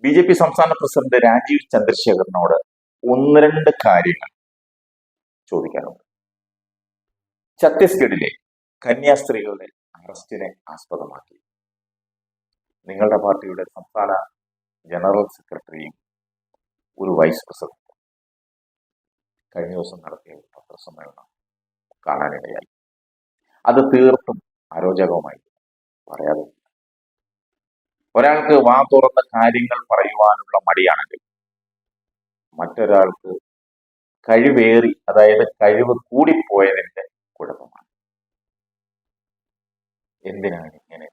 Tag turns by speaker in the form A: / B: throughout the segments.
A: BJP സംസ്ഥാന president Rajeev ചന്ദ്രശേഖറിനോട് ഒന്ന് രണ്ട് കാര്യങ്ങൾ ചോദിക്കാനുണ്ട്. ഛത്തീസ്ഗഡിലെ കന്യാസ്ത്രീകളുടെ അറസ്റ്റിനെ ആസ്പദമാക്കി നിങ്ങളുടെ പാർട്ടിയുടെ സംസ്ഥാന ജനറൽ സെക്രട്ടറിയും ഒരു വൈസ് പ്രസിഡന്റ് കഴിഞ്ഞ ദിവസം നടത്തിയ ഒരു പത്രസമ്മേളനം കാണാനിടയായി. അത് തീർത്തും അരോചകമായി പറയാതെ ഒരാൾക്ക് വാ തുറന്ന കാര്യങ്ങൾ പറയുവാനുള്ള മടിയാണെങ്കിൽ മറ്റൊരാൾക്ക് കഴിവേറി, അതായത് കഴിവ് കൂടിപ്പോയതിന്റെ കുഴപ്പമാണ്. എന്തിനാണ് ഇങ്ങനെ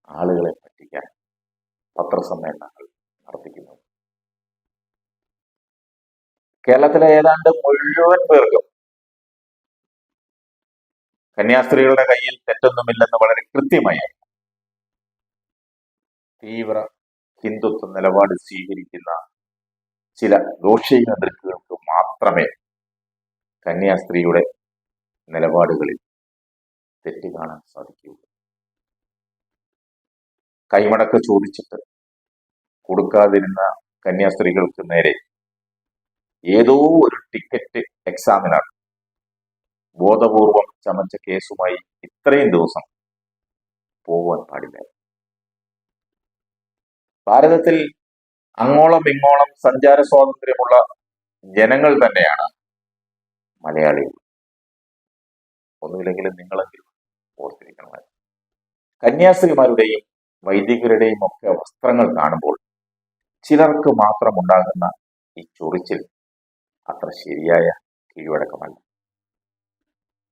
A: ആളുകളെ പറ്റിക്കാൻ പത്രസമ്മേളനങ്ങൾ നടത്തിക്കുന്നത്? കേരളത്തിലെ ഏതാണ്ട് മുഴുവൻ പേർക്കും കന്യാസ്ത്രീകളുടെ കയ്യിൽ തെറ്റൊന്നുമില്ലെന്ന് വളരെ കൃത്യമായി തീവ്ര ഹിന്ദുത്വ നിലപാട് സ്വീകരിക്കുന്ന ചില ദോഷീയ ദൃക്കുകൾക്ക് മാത്രമേ കന്യാസ്ത്രീയുടെ നിലപാടുകളിൽ തെറ്റ് കാണാൻ സാധിക്കുകയുള്ളൂ. കൈമടക്ക് ചോദിച്ചിട്ട് കൊടുക്കാതിരുന്ന കന്യാസ്ത്രീകൾക്ക് നേരെ ഏതോ ഒരു ടിക്കറ്റ് എക്സാമിനാണ് ബോധപൂർവം ചമച്ച കേസുമായി ഇത്രയും ദിവസം പോകാൻ പാടില്ല. ഭാരതത്തിൽ അങ്ങോളം ഇങ്ങോളം സഞ്ചാര സ്വാതന്ത്ര്യമുള്ള ജനങ്ങൾ തന്നെയാണ് മലയാളികൾ. ഒന്നുമില്ലെങ്കിലും നിങ്ങളെങ്കിലും ഓർത്തിരിക്കണം. കന്യാസ്ത്രീമാരുടെയും വൈദികരുടെയും ഒക്കെ വസ്ത്രങ്ങൾ കാണുമ്പോൾ ചിലർക്ക് മാത്രം ഉണ്ടാകുന്ന ഈ ചൊറിച്ചിൽ അത്ര ശരിയായ കീഴ്വഴക്കമല്ല.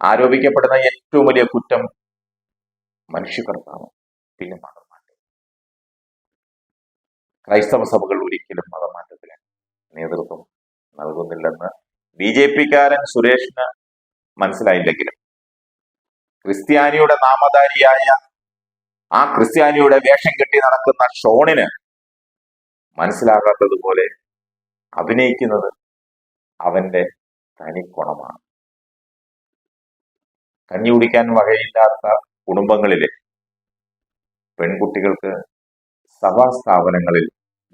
A: ആരോപിക്കപ്പെടുന്ന ഏറ്റവും വലിയ കുറ്റം മനുഷ്യകടത്താണ്, പിന്നെ മതമാറ്റം. ക്രൈസ്തവ സഭകൾ ഒരിക്കലും മതമാറ്റത്തിന് നേതൃത്വം നൽകുന്നില്ലെന്ന് BJP-കാരൻ സുരേഷിന് മനസ്സിലായില്ലെങ്കിലും ക്രിസ്ത്യാനിയുടെ നാമധാരിയായ ആ ക്രിസ്ത്യാനിയുടെ വേഷം കെട്ടി നടക്കുന്ന ഷോണിന് മനസ്സിലാകാത്തതുപോലെ അഭിനയിക്കുന്നത് അവന്റെ തനിക്കുണമാണ്. കഞ്ഞി കുടിക്കാൻ വകയില്ലാത്ത കുടുംബങ്ങളിലെ പെൺകുട്ടികൾക്ക് സഭാ സ്ഥാപനങ്ങളിൽ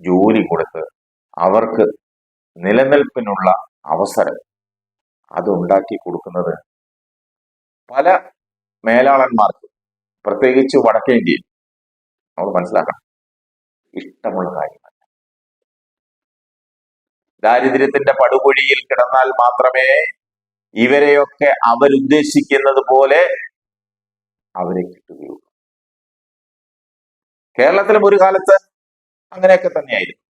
A: ജോലി കൊടുത്ത് അവർക്ക് നിലനിൽപ്പിനുള്ള അവസരം അതുണ്ടാക്കി കൊടുക്കുന്നത് പല മേലാളന്മാർക്കും, പ്രത്യേകിച്ച് വടക്കേ ഇന്ത്യയിൽ, നമ്മൾ മനസ്സിലാക്കണം, ഇഷ്ടമുള്ള കാര്യമല്ല. ദാരിദ്ര്യത്തിന്റെ പടുകുഴിയിൽ കിടന്നാൽ മാത്രമേ ഇവരെയൊക്കെ അവരുദ്ദേശിക്കുന്നത് പോലെ അവരെ കിട്ടുകയുള്ളൂ. കേരളത്തിലും ഒരു കാലത്ത് അങ്ങനെയൊക്കെ തന്നെയായിരുന്നു.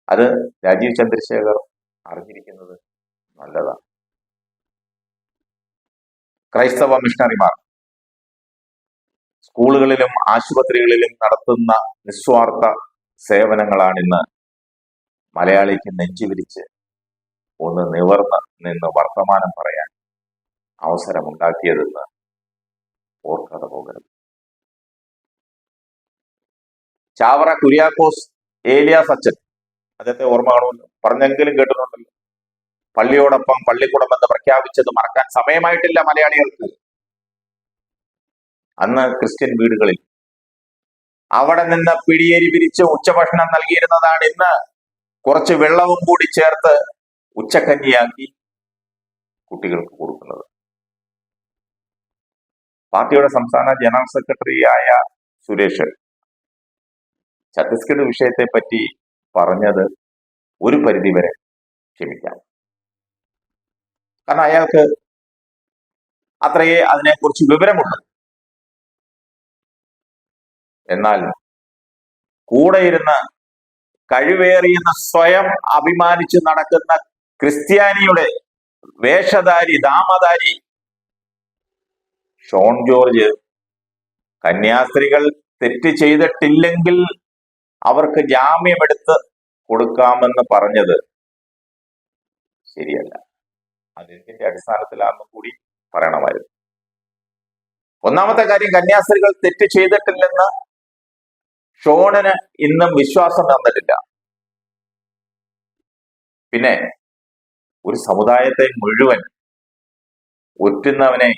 A: അത് രാജീവ് ചന്ദ്രശേഖർ അറിഞ്ഞിരിക്കുന്നത് നല്ലതാണ്. ക്രൈസ്തവ മിഷണറിമാർ സ്കൂളുകളിലും ആശുപത്രികളിലും നടത്തുന്ന നിസ്വാർത്ഥ സേവനങ്ങളാണ് ഇന്ന് മലയാളിക്ക് നെഞ്ചുവിരിച്ച് ഒന്ന് നിവർന്ന് നിന്ന് വർത്തമാനം പറയാൻ അവസരമുണ്ടാക്കിയതെന്ന് ഓർക്കാതെ പോകരുത്. ചാവറ കുര്യാക്കോസ് ഏലിയാസ് അച്ഛൻ, അദ്ദേഹത്തെ ഓർമ്മ കാണുമല്ലോ, പറഞ്ഞെങ്കിലും കേട്ടിട്ടുണ്ടല്ലോ. പള്ളിയോടൊപ്പം പള്ളിക്കൂടം എന്ന് പ്രഖ്യാപിച്ചത് മറക്കാൻ സമയമായിട്ടില്ല മലയാളികൾക്ക്. അന്ന് ക്രിസ്ത്യൻ വീടുകളിൽ അവിടെ നിന്ന് പിടിയേരി പിരിച്ച് ഉച്ചഭക്ഷണം നൽകിയിരുന്നതാണ് ഇന്ന് കുറച്ച് വെള്ളവും കൂടി ചേർത്ത് ഉച്ചക്കഞ്ഞിയാക്കി കുട്ടികൾക്ക് കൊടുക്കുന്നത്. പാർട്ടിയുടെ സംസ്ഥാന ജനറൽ സെക്രട്ടറിയായ സുരേഷ് ഛത്തീസ്ഗഡ് വിഷയത്തെ പറ്റി പറഞ്ഞത് ഒരു പരിധിവരെ ക്ഷമിക്കാം. കാരണം അയാൾക്ക് അത്രയേ അതിനെക്കുറിച്ച് വിവരമുണ്ട്. എന്നാൽ കൂടെ ഇരുന്ന് കഴിവേറിയെന്ന് സ്വയം അഭിമാനിച്ച് നടക്കുന്ന ക്രിസ്ത്യാനിയുടെ വേഷധാരി നാമധാരി ഷോൺ ജോർജ് കന്യാസ്ത്രീകൾ തെറ്റ് ചെയ്തിട്ടില്ലെങ്കിൽ അവർക്ക് ജാമ്യമെടുത്ത് കൊടുക്കാമെന്ന് പറഞ്ഞത് ശരിയല്ല. അതിന്റെ അടിസ്ഥാനത്തിലാണെന്നും കൂടി പറയണമായിരുന്നു. ഒന്നാമത്തെ കാര്യം, കന്യാസ്ത്രീകൾ തെറ്റ് ചെയ്തിട്ടില്ലെന്ന് ഷോണിന് ഇന്നും വിശ്വാസം തന്നിട്ടില്ല. പിന്നെ ഒരു സമുദായത്തെ മുഴുവൻ ഒറ്റുന്നവനെ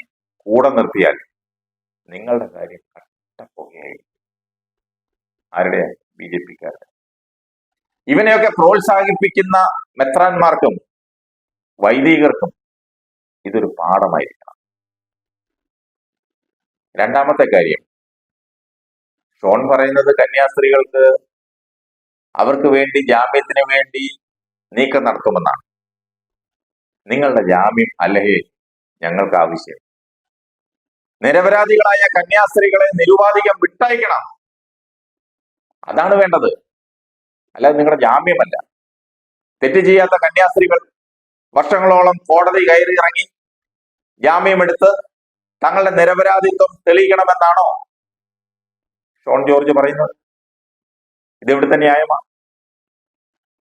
A: കൂടെ നിർത്തിയാൽ നിങ്ങളുടെ കാര്യം കട്ടപ്പുകയായി. ആരുടെ? BJP-ക്കാരുടെ. ഇവനെയൊക്കെ പ്രോത്സാഹിപ്പിക്കുന്ന മെത്രാന്മാർക്കും വൈദികർക്കും ഇതൊരു പാഠമായിരിക്കണം. രണ്ടാമത്തെ കാര്യം, ഷോൺ പറയുന്നത് കന്യാസ്ത്രീകൾക്ക് അവർക്ക് വേണ്ടി ജാമ്യത്തിന് വേണ്ടി നീക്കം നടത്തുമെന്നാണ്. നിങ്ങളുടെ ജാമ്യം അല്ലേ ഞങ്ങൾക്ക് ആവശ്യം. നിരപരാധികളായ കന്യാസ്ത്രീകളെ നിരുപാധികം വിട്ടയക്കണം, അതാണ് വേണ്ടത്, അല്ലാതെ നിങ്ങളുടെ ജാമ്യമല്ല. തെറ്റ് ചെയ്യാത്ത കന്യാസ്ത്രീകൾ വർഷങ്ങളോളം കോടതി കയറി ഇറങ്ങി ജാമ്യമെടുത്ത് തങ്ങളുടെ നിരപരാധിത്വം തെളിയിക്കണമെന്നാണോ ഷോൺ ജോർജ് പറയുന്നത്? ഇതെവിടുത്തെ ന്യായമാണ്?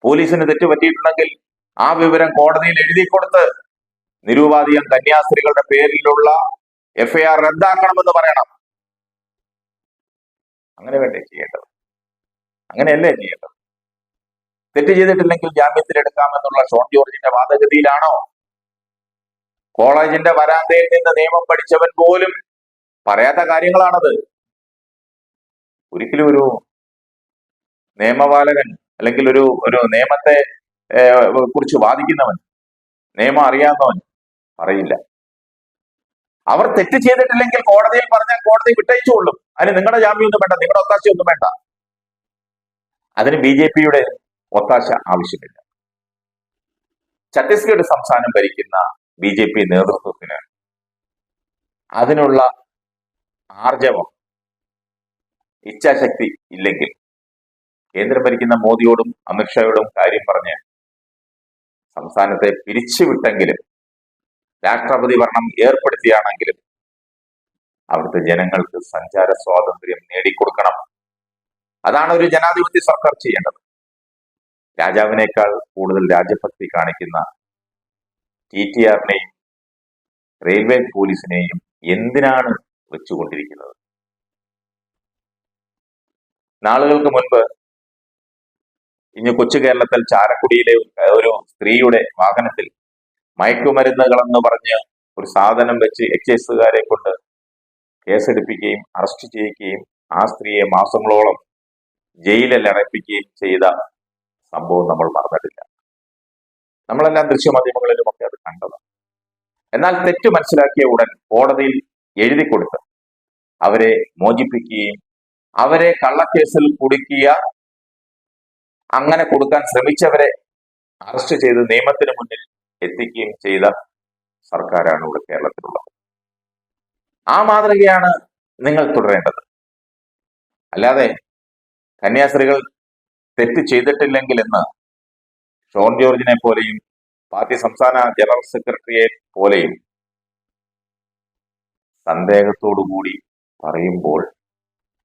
A: പോലീസിന് തെറ്റ് പറ്റിയിട്ടുണ്ടെങ്കിൽ ആ വിവരം കോടതിയിൽ എഴുതി കൊടുത്ത് നിരുപാധികം കന്യാസ്ത്രീകളുടെ പേരിലുള്ള FIR റദ്ദാക്കണമെന്ന് പറയണം. അങ്ങനെ വേണ്ടേ ചെയ്യേണ്ടത്? അങ്ങനെയല്ലേ ചെയ്യേണ്ടത്? തെറ്റ് ചെയ്തിട്ടില്ലെങ്കിൽ ജാമ്യത്തിലെടുക്കാമെന്നുള്ള ഷോൺ ജോർജിന്റെ വാദഗതിയിലാണോ കോളേജിന്റെ വരാന്തയിൽ നിന്ന് നിയമം പഠിച്ചവൻ പോലും പറയാത്ത കാര്യങ്ങളാണത്? ഒരിക്കലും ഒരു നിയമപാലകൻ അല്ലെങ്കിൽ ഒരു നിയമത്തെ കുറിച്ച് വാദിക്കുന്നവൻ, നിയമം അറിയാവുന്നവൻ പറയില്ല. അവർ തെറ്റ് ചെയ്തിട്ടില്ലെങ്കിൽ കോടതിയിൽ പറഞ്ഞാൽ കോടതി വിട്ടയച്ചുകൊള്ളും. അതിന് നിങ്ങളുടെ ജാമ്യമൊന്നും വേണ്ട, നിങ്ങളുടെ ഒത്താശയൊന്നും വേണ്ട. അതിന് BJP-യുടെ ഒത്താശ ആവശ്യമില്ല. ഛത്തീസ്ഗഡ് സംസ്ഥാനം ഭരിക്കുന്ന BJP നേതൃത്വത്തിന് അതിനുള്ള ആർജവം, ഇച്ഛാശക്തി ഇല്ലെങ്കിൽ കേന്ദ്രം ഭരിക്കുന്ന മോദിയോടും അമിത്ഷായോടും കാര്യം പറഞ്ഞ് സംസ്ഥാനത്തെ പിരിച്ചുവിട്ടെങ്കിലും രാഷ്ട്രപതി ഭരണം ഏർപ്പെടുത്തിയാണെങ്കിലും അവിടുത്തെ ജനങ്ങൾക്ക് സഞ്ചാര സ്വാതന്ത്ര്യം നേടിക്കൊടുക്കണം. അതാണ് ഒരു ജനാധിപത്യ സർക്കാർ ചെയ്യേണ്ടത്. രാജാവിനേക്കാൾ കൂടുതൽ രാജ്യഭക്തി കാണിക്കുന്ന TTR-നെയും റെയിൽവേ പോലീസിനെയും എന്തിനാണ് വെച്ചുകൊണ്ടിരിക്കുന്നത്? നാളുകൾക്ക് മുൻപ് ഇനി കൊച്ചു കേരളത്തിൽ ചാലക്കുടിയിലെ ഒരു സ്ത്രീയുടെ വാഹനത്തിൽ മയക്കുമരുന്നുകളെന്ന് പറഞ്ഞ് ഒരു സാധനം വെച്ച് എക്സൈസുകാരെ കൊണ്ട് കേസെടുപ്പിക്കുകയും അറസ്റ്റ് ചെയ്യിക്കുകയും ആ സ്ത്രീയെ മാസങ്ങളോളം ജയിലിൽ അടപ്പിക്കുകയും ചെയ്ത സംഭവം നമ്മൾ മറന്നിട്ടില്ല. നമ്മളെല്ലാം ദൃശ്യമാധ്യമങ്ങളിലുമൊക്കെ അത് കണ്ടത്. എന്നാൽ തെറ്റ് മനസ്സിലാക്കിയ ഉടൻ കോടതിയിൽ എഴുതി കൊടുത്ത് അവരെ മോചിപ്പിക്കുകയും അവരെ കള്ളക്കേസിൽ കുടുക്കിയ, അങ്ങനെ കൊടുക്കാൻ ശ്രമിച്ചവരെ അറസ്റ്റ് ചെയ്ത് നിയമത്തിന് മുന്നിൽ എത്തിക്കുകയും ചെയ്ത സർക്കാരാണ് ഇവിടെ കേരളത്തിലുള്ളത്. ആ മാതൃകയാണ് നിങ്ങൾ തുടരേണ്ടത്. അല്ലാതെ കന്യാസ്ത്രീകൾ തെറ്റ് ചെയ്തിട്ടില്ലെങ്കിൽ എന്ന് ഷോൺ ജോർജിനെ പോലെയും പാർട്ടി സംസ്ഥാന ജനറൽ സെക്രട്ടറിയെ പോലെയും സന്ദേഹത്തോടുകൂടി പറയുമ്പോൾ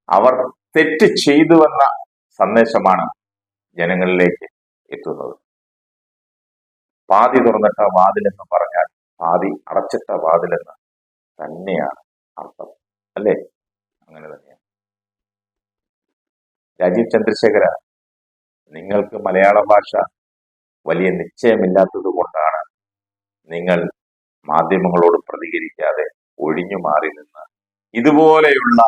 A: അവർ തെറ്റ് ചെയ്തുവെന്ന സന്ദേശമാണ് ജനങ്ങളിലേക്ക് എത്തുന്നത്. പാതി തുറന്നിട്ട വാതിലെന്ന് പറഞ്ഞാൽ പാതി അടച്ചിട്ട വാതിലെന്ന് തന്നെയാണ് അർത്ഥം, അല്ലേ? അങ്ങനെ തന്നെയാണ്. രാജീവ് ചന്ദ്രശേഖര, നിങ്ങൾക്ക് മലയാള ഭാഷ വലിയ നിശ്ചയമില്ലാത്തത് കൊണ്ടാണ് നിങ്ങൾ മാധ്യമങ്ങളോട് പ്രതികരിക്കാതെ ഒഴിഞ്ഞു മാറി നിന്ന് ഇതുപോലെയുള്ള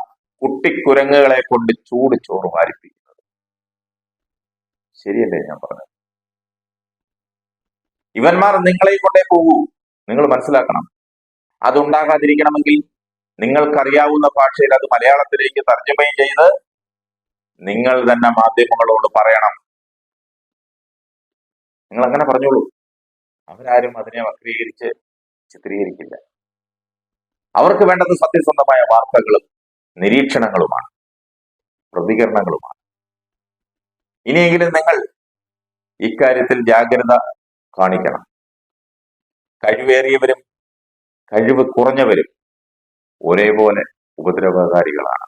A: കുട്ടിക്കുരങ്ങുകളെ കൊണ്ട് ചൂട് ചോറ് വാരിപ്പിക്കുന്നത്. ശരിയല്ലേ ഞാൻ പറഞ്ഞത്? ഇവന്മാർ നിങ്ങളെയും കൊണ്ടേ പോകൂ. നിങ്ങൾ മനസ്സിലാക്കണം. അതുണ്ടാകാതിരിക്കണമെങ്കിൽ നിങ്ങൾക്കറിയാവുന്ന ഭാഷയിൽ അത് മലയാളത്തിലേക്ക് തർജ്ജമയും ചെയ്ത് നിങ്ങൾ തന്നെ മാധ്യമങ്ങളോട് പറയണം. നിങ്ങൾ അങ്ങനെ പറഞ്ഞോളൂ. അവരാരും അതിനെ വക്രീകരിച്ച് ചിത്രീകരിക്കില്ല. അവർക്ക് വേണ്ടത് സത്യസന്ധമായ വാർത്തകളും നിരീക്ഷണങ്ങളുമാണ്, പ്രതികരണങ്ങളുമാണ്. ഇനിയെങ്കിലും നിങ്ങൾ ഇക്കാര്യത്തിൽ ജാഗ്രത കാണിക്കണം. കഴിവേറിയവരും കഴിവ് കുറഞ്ഞവരും ഒരേപോലെ ഉപദ്രവകാരികളാണ്.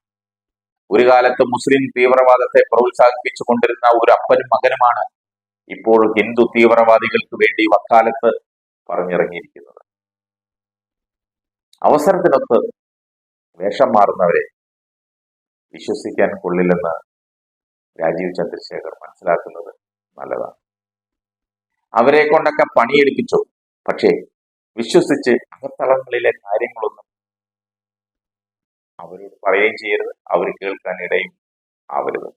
A: ഒരു കാലത്ത് മുസ്ലിം തീവ്രവാദത്തെ പ്രോത്സാഹിപ്പിച്ചു കൊണ്ടിരുന്ന ഒരു അപ്പനും മകനുമാണ് ഇപ്പോൾ ഹിന്ദു തീവ്രവാദികൾക്ക് വേണ്ടി വക്കാലത്ത് പറഞ്ഞിറങ്ങിയിരിക്കുന്നത്. അവസരത്തിനൊത്ത് വേഷം മാറുന്നവരെ വിശ്വസിക്കാൻ കൊള്ളില്ലെന്ന് രാജീവ് ചന്ദ്രശേഖർ മനസ്സിലാക്കുന്നത് നല്ലതാണ്. അവരെ കൊണ്ടൊക്കെ പണിയെടുപ്പിച്ചു, പക്ഷേ വിശ്വസിച്ച് അകത്തളങ്ങളിലെ കാര്യങ്ങളൊന്നും അവരോട് പറയുകയും ചെയ്യരുത്, അവർ കേൾക്കാൻ ഇടയും ആവരുത്.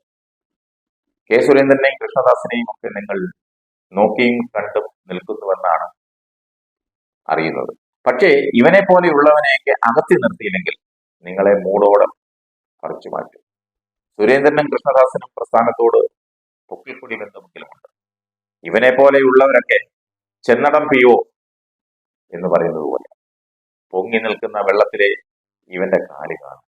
A: കെ സുരേന്ദ്രനെയും കൃഷ്ണദാസിനെയും ഒക്കെ നിങ്ങൾ നോക്കിയും കണ്ടും നിൽക്കുന്നുവെന്നാണ് അറിയുന്നത്. പക്ഷേ ഇവനെ പോലെയുള്ളവനെയൊക്കെ അകത്തി നിർത്തിയില്ലെങ്കിൽ നിങ്ങളെ മൂടോടെ പറിച്ചു മാറ്റും. സുരേന്ദ്രനും കൃഷ്ണദാസനും പ്രസ്ഥാനത്തോട് പൊക്കിക്കൊടി ബന്ധമെങ്കിലുമുണ്ട്. ഇവനെ പോലെയുള്ളവരൊക്കെ ചെന്നടം പിയോ എന്ന് പറയുന്നത് പോലെ പൊങ്ങി നിൽക്കുന്ന വെള്ളത്തിലെ ഇവന്റെ കാല് കാണും.